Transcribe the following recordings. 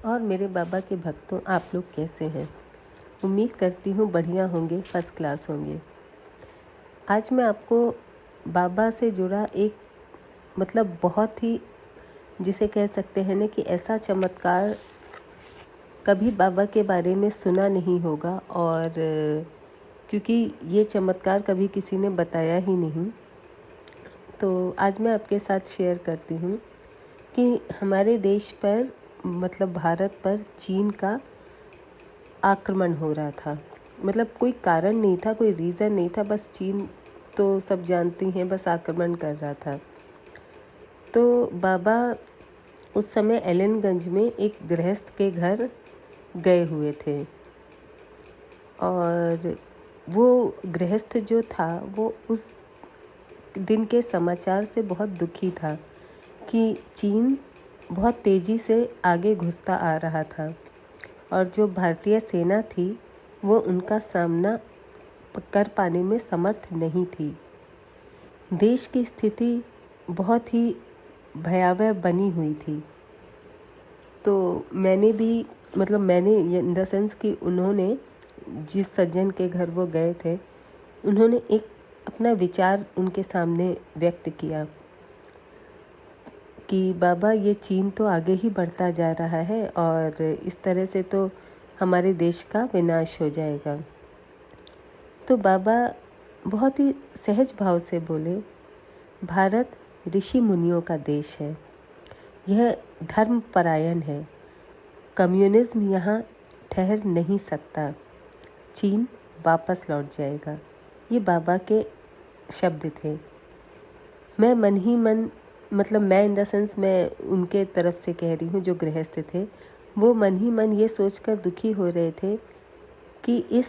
और मेरे बाबा के भक्तों, आप लोग कैसे हैं? उम्मीद करती हूँ बढ़िया होंगे, फर्स्ट क्लास होंगे। आज मैं आपको बाबा से जुड़ा एक बहुत ही, जिसे कह सकते हैं ना कि ऐसा चमत्कार कभी बाबा के बारे में सुना नहीं होगा, और क्योंकि ये चमत्कार कभी किसी ने बताया ही नहीं। तो आज मैं आपके साथ शेयर करती हूँ कि हमारे देश पर भारत पर चीन का आक्रमण हो रहा था। कोई कारण नहीं था, कोई रीज़न नहीं था, बस चीन तो सब जानती हैं, बस आक्रमण कर रहा था। तो बाबा उस समय एलनगंज में एक गृहस्थ के घर गए हुए थे, और वो गृहस्थ जो था वो उस दिन के समाचार से बहुत दुखी था कि चीन बहुत तेज़ी से आगे घुसता आ रहा था, और जो भारतीय सेना थी वो उनका सामना कर पाने में समर्थ नहीं थी। देश की स्थिति बहुत ही भयावह बनी हुई थी। तो मैंने भी मैंने इन द सेंस कि उन्होंने जिस सज्जन के घर वो गए थे, उन्होंने एक अपना विचार उनके सामने व्यक्त किया कि बाबा, ये चीन तो आगे ही बढ़ता जा रहा है और इस तरह से तो हमारे देश का विनाश हो जाएगा। तो बाबा बहुत ही सहज भाव से बोले, भारत ऋषि मुनियों का देश है, यह धर्म परायण है, कम्युनिज्म यहाँ ठहर नहीं सकता, चीन वापस लौट जाएगा। ये बाबा के शब्द थे। मैं मन ही मन मैं इन द सेंस मैं उनके तरफ से कह रही हूँ, जो गृहस्थ थे वो मन ही मन ये सोचकर दुखी हो रहे थे कि इस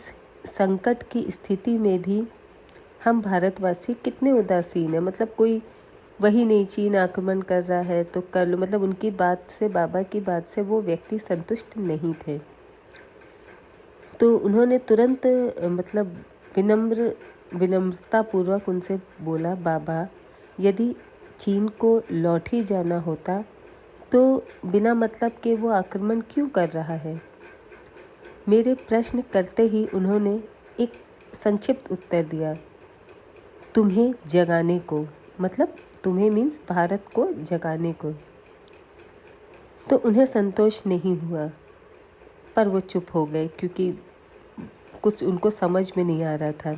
संकट की स्थिति में भी हम भारतवासी कितने उदासीन हैं। कोई वही नहीं, चीन आक्रमण कर रहा है तो कल उनकी बात से, बाबा की बात से वो व्यक्ति संतुष्ट नहीं थे। तो उन्होंने तुरंत विनम्रतापूर्वक उनसे बोला, बाबा, यदि चीन को लौट ही जाना होता तो बिना मतलब के वो आक्रमण क्यों कर रहा है? मेरे प्रश्न करते ही उन्होंने एक संक्षिप्त उत्तर दिया, तुम्हें जगाने को, तुम्हें मीन्स भारत को जगाने को। तो उन्हें संतोष नहीं हुआ, पर वो चुप हो गए क्योंकि कुछ उनको समझ में नहीं आ रहा था।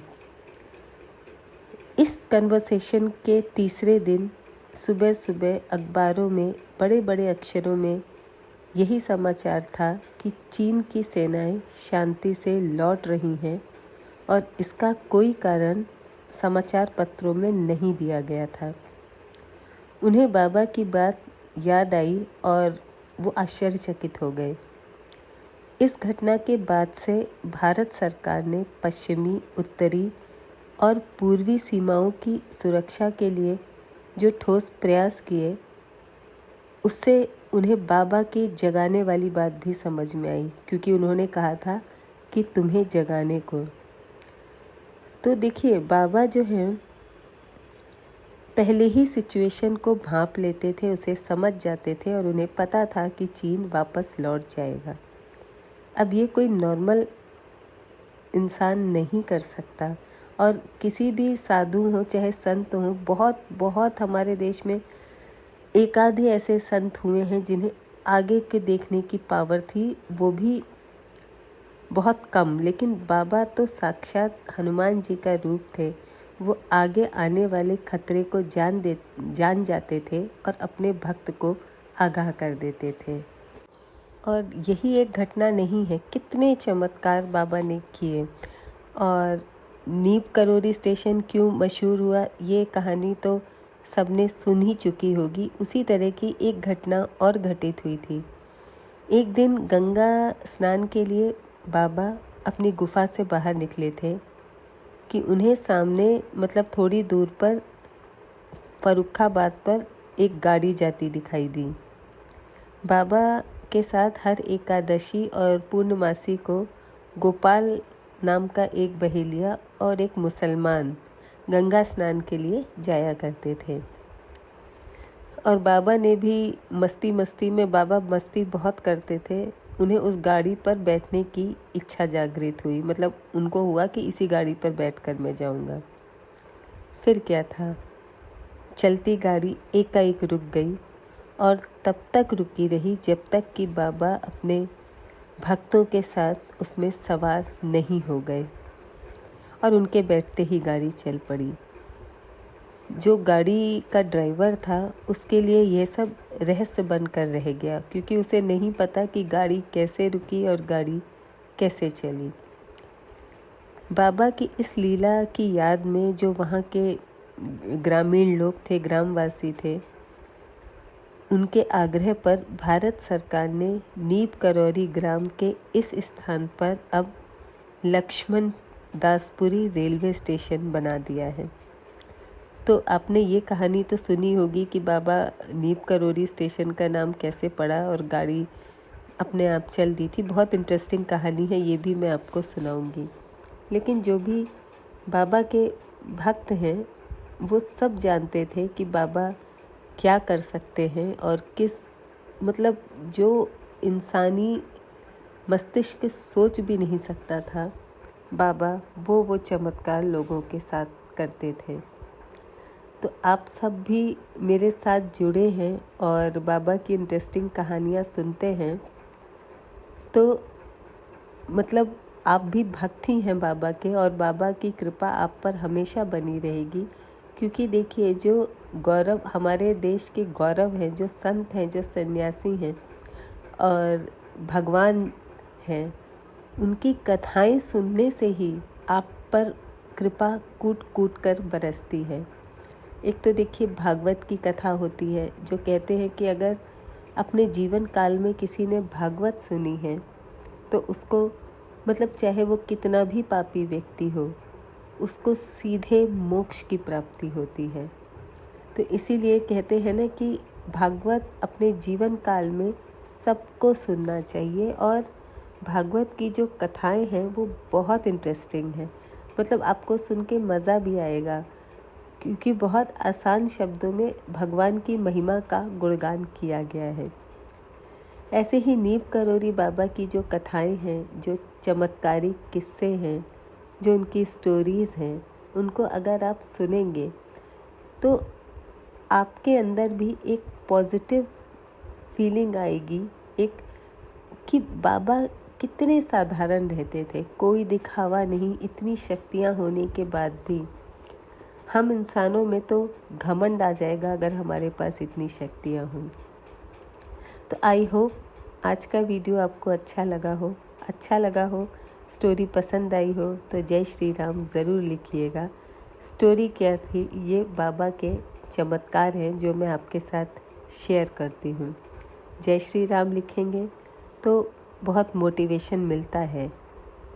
इस कन्वर्सेशन के तीसरे दिन सुबह सुबह अखबारों में बड़े बड़े अक्षरों में यही समाचार था कि चीन की सेनाएं शांति से लौट रही हैं, और इसका कोई कारण समाचार पत्रों में नहीं दिया गया था। उन्हें बाबा की बात याद आई और वो आश्चर्यचकित हो गए। इस घटना के बाद से भारत सरकार ने पश्चिमी, उत्तरी और पूर्वी सीमाओं की सुरक्षा के लिए जो ठोस प्रयास किए, उससे उन्हें बाबा की जगाने वाली बात भी समझ में आई, क्योंकि उन्होंने कहा था कि तुम्हें जगाने को। तो देखिए, बाबा जो हैं पहले ही सिचुएशन को भांप लेते थे, उसे समझ जाते थे, और उन्हें पता था कि चीन वापस लौट जाएगा। अब ये कोई नॉर्मल इंसान नहीं कर सकता, और किसी भी साधु हो चाहे संत हो, बहुत हमारे देश में एक आधे ऐसे संत हुए हैं जिन्हें आगे के देखने की पावर थी, वो भी बहुत कम। लेकिन बाबा तो साक्षात हनुमान जी का रूप थे। वो आगे आने वाले खतरे को जान जाते थे और अपने भक्त को आगाह कर देते थे। और यही एक घटना नहीं है, कितने चमत्कार बाबा ने किए। और नीम करोली स्टेशन क्यों मशहूर हुआ, ये कहानी तो सबने सुन ही चुकी होगी। उसी तरह की एक घटना और घटित हुई थी। एक दिन गंगा स्नान के लिए बाबा अपनी गुफा से बाहर निकले थे कि उन्हें सामने थोड़ी दूर पर फर्रुखाबाद पर एक गाड़ी जाती दिखाई दी। बाबा के साथ हर एकादशी और पूर्णमासी को गोपाल नाम का एक बहेलिया और एक मुसलमान गंगा स्नान के लिए जाया करते थे। और बाबा ने भी मस्ती मस्ती में, बाबा मस्ती बहुत करते थे, उन्हें उस गाड़ी पर बैठने की इच्छा जागृत हुई। मतलब उनको हुआ कि इसी गाड़ी पर बैठकर मैं जाऊंगा। फिर क्या था, चलती गाड़ी एकाएक रुक गई और तब तक रुकी रही जब तक कि बाबा अपने भक्तों के साथ उसमें सवार नहीं हो गए, और उनके बैठते ही गाड़ी चल पड़ी। जो गाड़ी का ड्राइवर था उसके लिए यह सब रहस्य बनकर रह गया, क्योंकि उसे नहीं पता कि गाड़ी कैसे रुकी और गाड़ी कैसे चली। बाबा की इस लीला की याद में जो वहाँ के ग्रामीण लोग थे, ग्रामवासी थे, उनके आग्रह पर भारत सरकार ने नीप करौरी ग्राम के इस स्थान पर अब लक्ष्मण दासपुरी रेलवे स्टेशन बना दिया है। तो आपने ये कहानी तो सुनी होगी कि बाबा नीप करौरी स्टेशन का नाम कैसे पड़ा और गाड़ी अपने आप चल दी थी। बहुत इंटरेस्टिंग कहानी है, ये भी मैं आपको सुनाऊंगी। लेकिन जो भी बाबा के भक्त हैं वो सब जानते थे कि बाबा क्या कर सकते हैं और किस, मतलब जो इंसानी मस्तिष्क सोच भी नहीं सकता था, बाबा वो चमत्कार लोगों के साथ करते थे। तो आप सब भी मेरे साथ जुड़े हैं और बाबा की इंटरेस्टिंग कहानियाँ सुनते हैं, तो मतलब आप भी भक्त ही हैं बाबा के, और बाबा की कृपा आप पर हमेशा बनी रहेगी। क्योंकि देखिए, जो गौरव हमारे देश के गौरव हैं, जो संत हैं, जो सन्यासी हैं और भगवान हैं, उनकी कथाएं सुनने से ही आप पर कृपा कूट कूट कर बरसती है। एक तो देखिए भागवत की कथा होती है, जो कहते हैं कि अगर अपने जीवन काल में किसी ने भागवत सुनी है तो उसको, मतलब चाहे वो कितना भी पापी व्यक्ति हो, उसको सीधे मोक्ष की प्राप्ति होती है। तो इसीलिए कहते हैं ना कि भागवत अपने जीवन काल में सबको सुनना चाहिए। और भागवत की जो कथाएं हैं वो बहुत इंटरेस्टिंग हैं, मतलब आपको सुन के मज़ा भी आएगा, क्योंकि बहुत आसान शब्दों में भगवान की महिमा का गुणगान किया गया है। ऐसे ही नीप करौरी बाबा की जो कथाएं हैं, जो चमत्कारी किस्से हैं, जो उनकी स्टोरीज़ हैं, उनको अगर आप सुनेंगे तो आपके अंदर भी एक पॉजिटिव फीलिंग आएगी, एक कि बाबा कितने साधारण रहते थे, कोई दिखावा नहीं, इतनी शक्तियाँ होने के बाद भी। हम इंसानों में तो घमंड आ जाएगा अगर हमारे पास इतनी शक्तियाँ हों। तो आई होप आज का वीडियो आपको अच्छा लगा हो, स्टोरी पसंद आई हो तो जय श्री राम ज़रूर लिखिएगा। स्टोरी क्या थी, ये बाबा के चमत्कार हैं जो मैं आपके साथ शेयर करती हूँ। जय श्री राम लिखेंगे तो बहुत मोटिवेशन मिलता है।